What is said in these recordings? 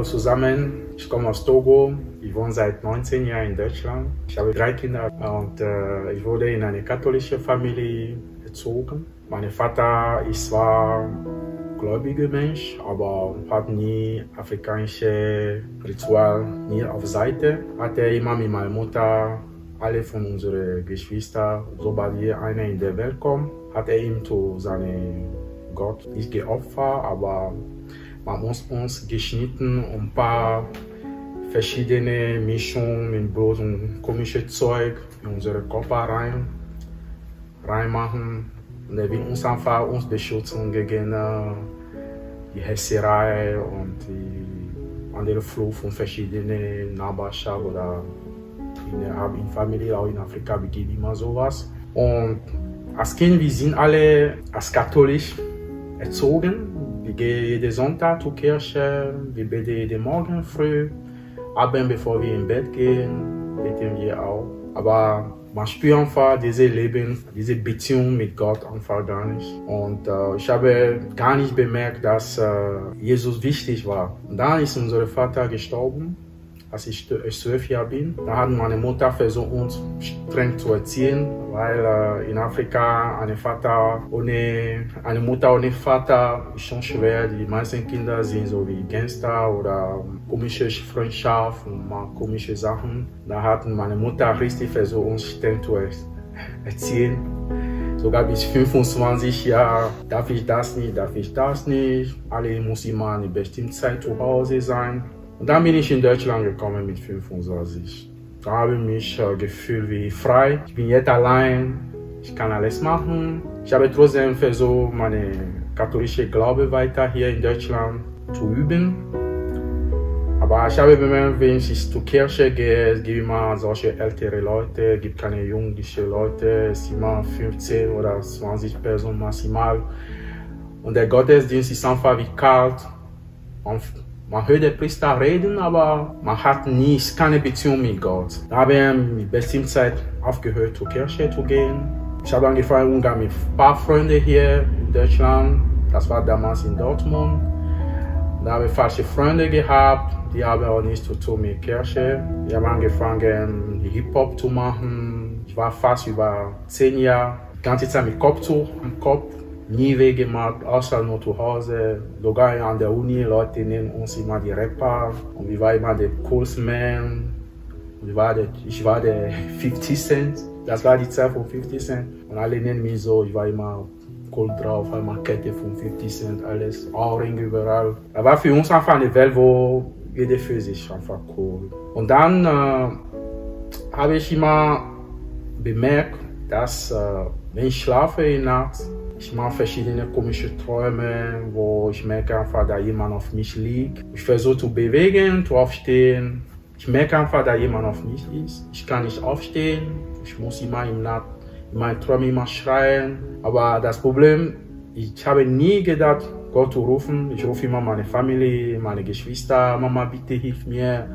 zusammen. Ich komme aus Togo. Ich wohne seit 19 Jahren in Deutschland. Ich habe 3 Kinder und ich wurde in eine katholische Familie erzogen. Mein Vater ist zwar gläubiger Mensch, aber hat nie afrikanische Ritual nie auf Seite. Hat er immer mit meiner Mutter, alle von unseren Geschwistern, sobald hier einer in der Welt kommt, hat er ihm zu seinem Gott nicht geopfert, aber man muss uns geschnitten und ein paar verschiedene Mischungen mit Blut und komisches Zeug in unsere Körper reinmachen. Und er will uns einfach beschützen gegen die Hexerei und die andere Fluch von verschiedenen Nachbarschaften oder in Familie, auch in Afrika begeht immer sowas. Und als Kind, wir sind alle als katholisch erzogen. Wir gehen jeden Sonntag zur Kirche, wir beten jeden Morgen früh, abends bevor wir ins Bett gehen, beten wir auch. Aber man spürt einfach dieses Leben, diese Beziehung mit Gott einfach gar nicht. Und ich habe gar nicht bemerkt, dass Jesus wichtig war. Und dann ist unser Vater gestorben, als ich 12 Jahre bin. Da hat meine Mutter versucht, uns streng zu erziehen, weil in Afrika eine Mutter ohne Vater ist schon schwer. Die meisten Kinder sind so wie Gangster oder komische Freundschaft und komische Sachen. Da hat meine Mutter richtig versucht, uns streng zu erziehen. Sogar bis 25 Jahre darf ich das nicht, darf ich das nicht. Alle muss immer eine bestimmte Zeit zu Hause sein. Und dann bin ich in Deutschland gekommen mit 25. Da habe ich mich gefühlt wie frei. Ich bin jetzt allein, ich kann alles machen. Ich habe trotzdem versucht, meine katholische Glaube weiter hier in Deutschland zu üben. Aber ich habe bemerkt, wenn ich zur Kirche gehe, es gibt immer solche ältere Leute, es gibt keine jungen Leute, es sind immer 15 oder 20 Personen maximal. Und der Gottesdienst ist einfach wie kalt. Man hört den Priester reden, aber man hat nie keine Beziehung mit Gott. Da habe ich in bestimmter Zeit aufgehört, zur Kirche zu gehen. Ich habe angefangen Umgang mit ein paar Freunden hier in Deutschland. Das war damals in Dortmund. Da habe ich falsche Freunde gehabt, die haben auch nichts zu tun mit Kirche. Ich habe angefangen, Hip-Hop zu machen. Ich war fast über 10 Jahre, die ganze Zeit mit Kopftuch am Kopf. Nie weggemacht, außer nur zu Hause. Sogar an der Uni, Leute nennen uns immer die Rapper. Und ich war immer der coolste Man. Und ich war der 50 Cent. Das war die Zeit von 50 Cent. Und alle nennen mich so, ich war immer cool drauf, einmal Kette von 50 Cent, alles, Ohrringe überall. Das war für uns einfach eine Welt, wo jeder für sich einfach cool. Und dann habe ich immer bemerkt, dass wenn ich schlafe in der Nacht, ich mache verschiedene komische Träume, wo ich merke einfach, dass jemand auf mich liegt. Ich versuche zu bewegen, zu aufstehen. Ich merke einfach, dass jemand auf mich ist. Ich kann nicht aufstehen. Ich muss immer in meinen Träumen immer schreien. Aber das Problem, ich habe nie gedacht, Gott zu rufen. Ich rufe immer meine Familie, meine Geschwister. Mama, bitte hilf mir.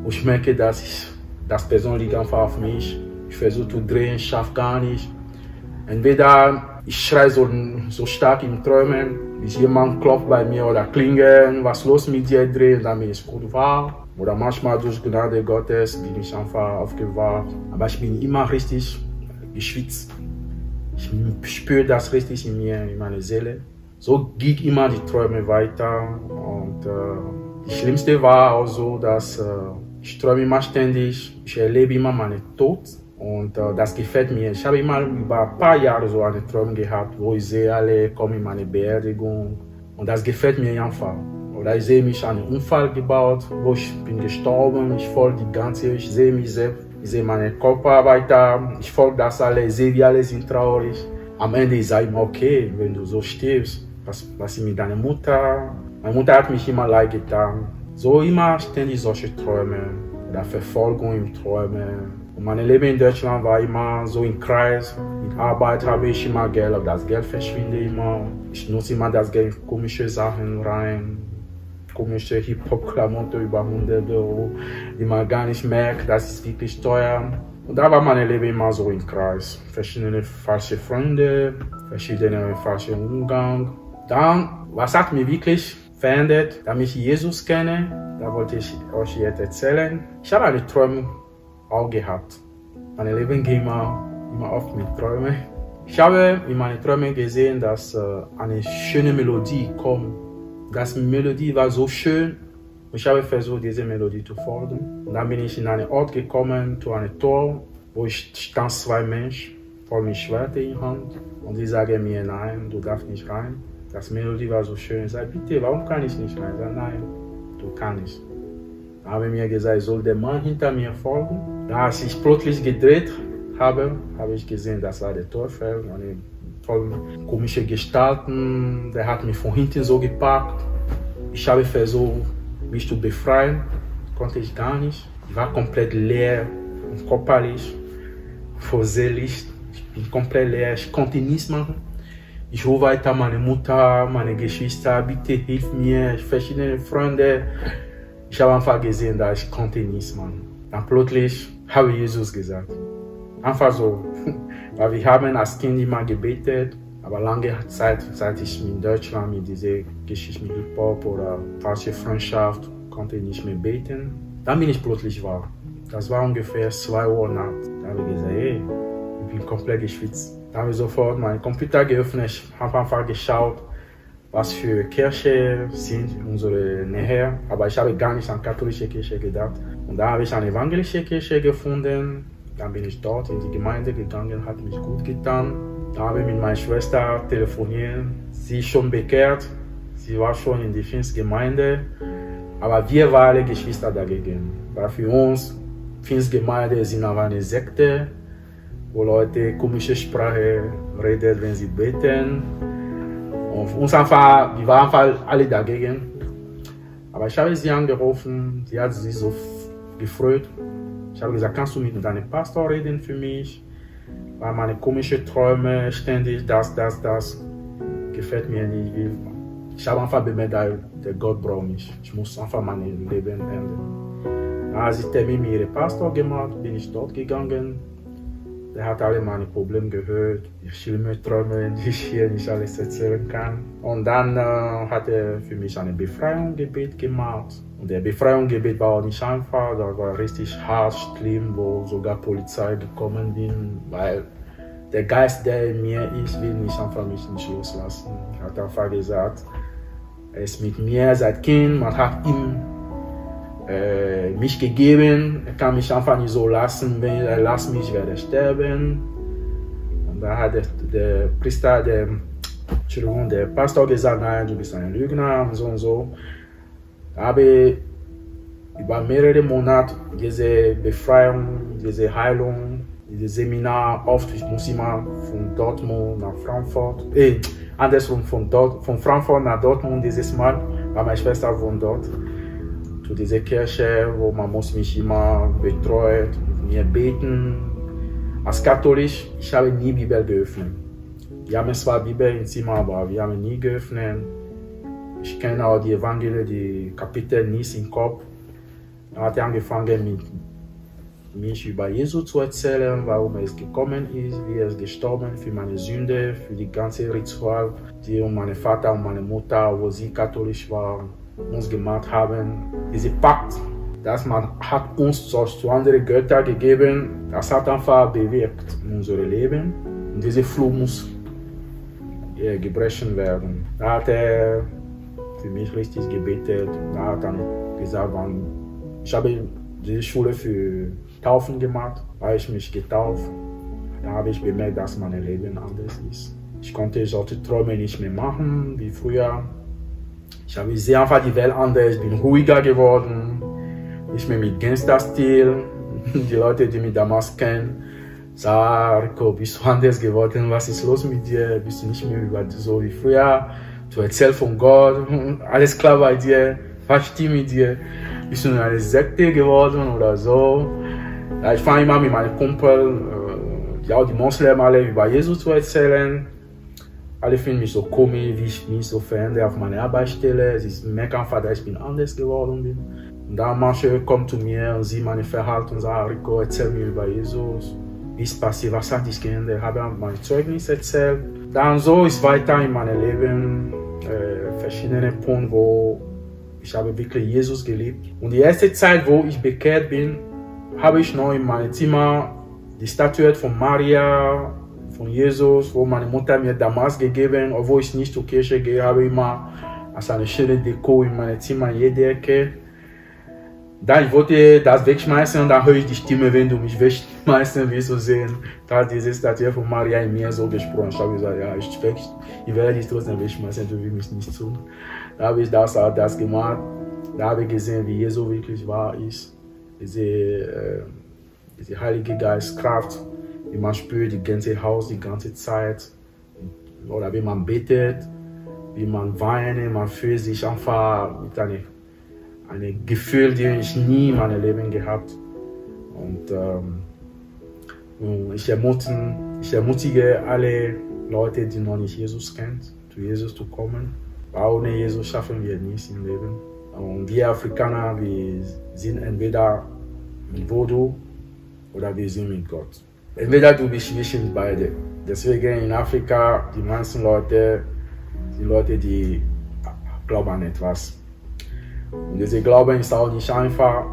Und ich merke, dass das Person liegt einfach auf mich. Ich versuche zu drehen, ich schaffe gar nicht. Entweder ich schreie so stark im Träumen, bis jemand klopft bei mir oder klingelt, was los mit dir drehen, damit es gut war. Oder manchmal durch Gnade Gottes bin ich einfach aufgewacht. Aber ich bin immer richtig geschwitzt. Ich spüre das richtig in mir, in meiner Seele. So ging immer die Träume weiter. Und das Schlimmste war auch so, dass ich träume immer ständig, ich erlebe immer meinen Tod. Und das gefällt mir. Ich habe immer über ein paar Jahre so einen Traum gehabt, wo ich sehe, alle kommen in meine Beerdigung. Und das gefällt mir einfach. Oder ich sehe mich an einen Unfall gebaut, wo ich bin gestorben. Ich folge die ganze, ich sehe mich selbst, ich sehe meinen Körper weiter. Ich folge das alle, ich sehe, wie alle sind traurig. Am Ende ist es immer okay, wenn du so stirbst. Was ist mit deiner Mutter? Meine Mutter hat mich immer leid getan. So immer ständig solche Träume oder Verfolgung im Träumen. Und mein Leben in Deutschland war immer so im Kreis. Mit Arbeit habe ich immer Geld, aber das Geld verschwindet immer. Ich nutze immer das Geld in komische Sachen rein. Komische Hip-Hop-Klamotten über 100 €, die man gar nicht merkt, das ist wirklich teuer. Und da war mein Leben immer so im Kreis. Verschiedene falsche Freunde, verschiedene falsche Umgang. Dann, was hat mich wirklich verändert, damit ich Jesus kenne. Da wollte ich euch jetzt erzählen. Ich habe eine Träume auch gehabt. Mein Leben geht immer oft mit Träumen. Ich habe in meinen Träumen gesehen, dass eine schöne Melodie kommt. Das Melodie war so schön. Ich habe versucht, diese Melodie zu folgen. Und dann bin ich in einen Ort gekommen, zu einem Tor, wo ich stand 2 Menschen vor mir Schwerter in der Hand. Und die sagen mir, nein, du darfst nicht rein. Das Melodie war so schön. Ich sage, bitte, warum kann ich nicht rein? Ich sage, nein, du kannst nicht. Dann haben mir gesagt, ich soll der Mann hinter mir folgen. Da, als ich plötzlich gedreht habe, habe ich gesehen, das war der Teufel. Eine voll komische Gestalten. Der hat mich von hinten so gepackt. Ich habe versucht, mich zu befreien. Konnte ich gar nicht. Ich war komplett leer, körperlich, seelisch. Ich bin komplett leer. Ich konnte nichts machen. Ich rufe weiter meine Mutter, meine Geschwister, bitte hilf mir, verschiedene Freunde. Ich habe einfach gesehen, dass ich konnte nichts machen. Dann plötzlich habe ich Jesus gesagt. Einfach so. Weil wir haben als Kind immer gebetet, aber lange Zeit, seit ich in Deutschland mit dieser Geschichte mit Hip-Hop oder falsche Freundschaft, konnte ich nicht mehr beten. Dann bin ich plötzlich wach. Das war ungefähr 2 Uhr nachts. Da habe ich gesagt, hey, ich bin komplett geschwitzt. Da habe ich sofort meinen Computer geöffnet, ich habe einfach geschaut, was für Kirchen sind in unserer Nähe. Aber ich habe gar nicht an katholische Kirche gedacht. Und da habe ich eine evangelische Kirche gefunden. Dann bin ich dort in die Gemeinde gegangen, hat mich gut getan. Da habe ich mit meiner Schwester telefoniert. Sie ist schon bekehrt, sie war schon in die Pfingstgemeinde. Aber wir waren alle Geschwister dagegen. Weil für uns, Pfingstgemeinde sind aber eine Sekte, wo Leute komische Sprache reden, wenn sie beten. Und uns einfach, wir waren einfach alle dagegen. Aber ich habe sie angerufen, sie hat sich so gefreut. Ich habe gesagt, kannst du mit deinem Pastor reden für mich? Weil meine komischen Träume, ständig das, gefällt mir nicht. Ich habe einfach bemerkt, der Gott braucht mich. Ich muss einfach mein Leben ändern. Als ich Termin mit ihrem Pastor gemacht, bin ich dort gegangen. Der hat alle meine Probleme gehört, die schlimmen Träume, die ich hier nicht alles erzählen kann. Und dann hat er für mich ein Befreiungsgebet gemacht. Und der Befreiungsgebet war auch nicht einfach, das war richtig hart, schlimm, wo sogar Polizei gekommen ist, weil der Geist, der in mir ist, will mich einfach mich nicht loslassen. Er hat einfach gesagt, er ist mit mir seit Kind, man hat ihm mich gegeben, er kann mich einfach nicht so lassen, wenn er lässt mich, werde ich sterben. Und da hat der Pastor gesagt, nein, du bist ein Lügner und so und so. Da habe ich über mehrere Monate diese Befreiung, diese Heilung, dieses Seminar oft, ich muss immer von Dortmund nach Frankfurt, andersrum von Frankfurt nach Dortmund dieses Mal, weil meine Schwester wohnt dort. Zu dieser Kirche, wo man muss mich immer betreut, mit mir beten. Als Katholisch, ich habe nie Bibel geöffnet. Wir haben zwar Bibel im Zimmer, aber wir haben nie geöffnet. Ich kenne auch die Evangelien, die Kapitel nicht im Kopf. Er hat angefangen, mit mich über Jesus zu erzählen, warum er gekommen ist, wie er gestorben ist für meine Sünde, für die ganze Ritual, die mein Vater und meine Mutter, wo sie katholisch waren, uns gemacht haben. Dieser Pakt, dass man hat uns zu anderen Göttern gegeben, das hat einfach bewirkt in unserem Leben. Und diese Fluch muss gebrochen werden. Da hat er für mich richtig gebetet. Da hat er gesagt, ich habe diese Schule für Taufen gemacht, weil ich mich getauft. Da habe ich bemerkt, dass mein Leben anders ist. Ich konnte solche Träume nicht mehr machen wie früher. Ich sehe einfach die Welt anders, ich bin ruhiger geworden, nicht mehr mit Gangster-Stil. Die Leute, die mich damals kennen, sagen, Rico, bist du anders geworden, was ist los mit dir, bist du nicht mehr so wie früher, du erzählst von Gott, alles klar bei dir, was stimmt mit dir, bist du eine Sekte geworden oder so. Ja, ich fange immer mit meinen Kumpel, die Moslems alle über Jesus zu erzählen. Alle finden mich so komisch, wie ich mich so verändere auf meiner Arbeitsstelle. Sie merken einfach, dass ich anders geworden bin. Und dann manche kommen zu mir und sehen meine Verhalten und sagen, Rico, erzähl mir über Jesus. Wie ist passiert, was hat dich geändert? Ich habe mein Zeugnis erzählt. Dann so ist weiter in meinem Leben. verschiedene Punkte, wo ich habe wirklich Jesus geliebt. Und die erste Zeit, wo ich bekehrt bin, habe ich noch in meinem Zimmer die Statue von Maria, von Jesus, wo meine Mutter mir damals gegeben, obwohl ich nicht zur Kirche gehe, habe ich immer als eine schöne Deko in meinem Zimmer in jeder Ecke. Da ich wollte das wegschmeißen und dann höre ich die Stimme, wenn du mich wegschmeißen willst, zu sehen. Da hat diese Statue von Maria in mir so gesprochen. Ich habe gesagt, ja, ich werde dich trotzdem wegschmeißen, du willst mich nicht tun. Da habe ich das gemacht. Da habe ich gesehen, wie Jesus wirklich wahr ist. Diese Heilige Geistkraft, wie man spürt, die ganze Haus, die ganze Zeit. Oder wie man betet, wie man weint, man fühlt sich einfach mit einem Gefühl, das ich nie in meinem Leben gehabt habe. Und ich ermutige alle Leute, die noch nicht Jesus kennen, zu Jesus zu kommen. Weil ohne Jesus schaffen wir nichts im Leben. Und wir Afrikaner, wir sind entweder mit Voodoo oder wir sind mit Gott. Entweder du bist zwischen beide. Deswegen in Afrika, die meisten Leute sind Leute, die glauben an etwas. Und dieser Glauben ist auch nicht einfach,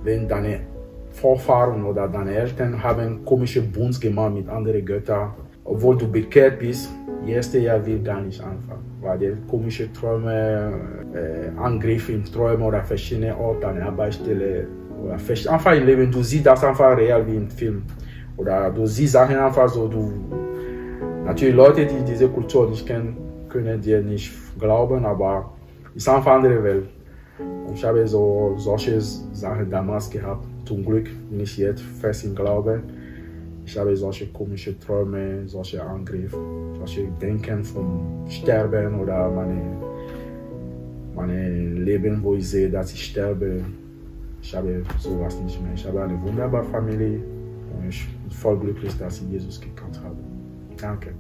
wenn deine Vorfahren oder deine Eltern haben komische Bund gemacht mit anderen Göttern. Obwohl du bekehrt bist, das erste Jahr wird gar nicht einfach. Weil die komische Träume, Angriffe in Träumen oder verschiedene Orte, an der Arbeitsstelle oder einfach im Leben, du siehst das einfach real wie im Film. Oder du siehst Sachen einfach so, natürlich Leute, die diese Kultur nicht kennen, können dir nicht glauben, aber es ist einfach eine andere Welt. Und ich habe solche Sachen damals gehabt. Zum Glück bin ich jetzt fest im Glauben. Ich habe solche komische Träume, solche Angriffe, solche Denken vom Sterben oder meine Leben, wo ich sehe, dass ich sterbe. Ich habe sowas nicht mehr. Ich habe eine wunderbare Familie und ich bin voll glücklich, dass ich Jesus gekannt habe. Danke.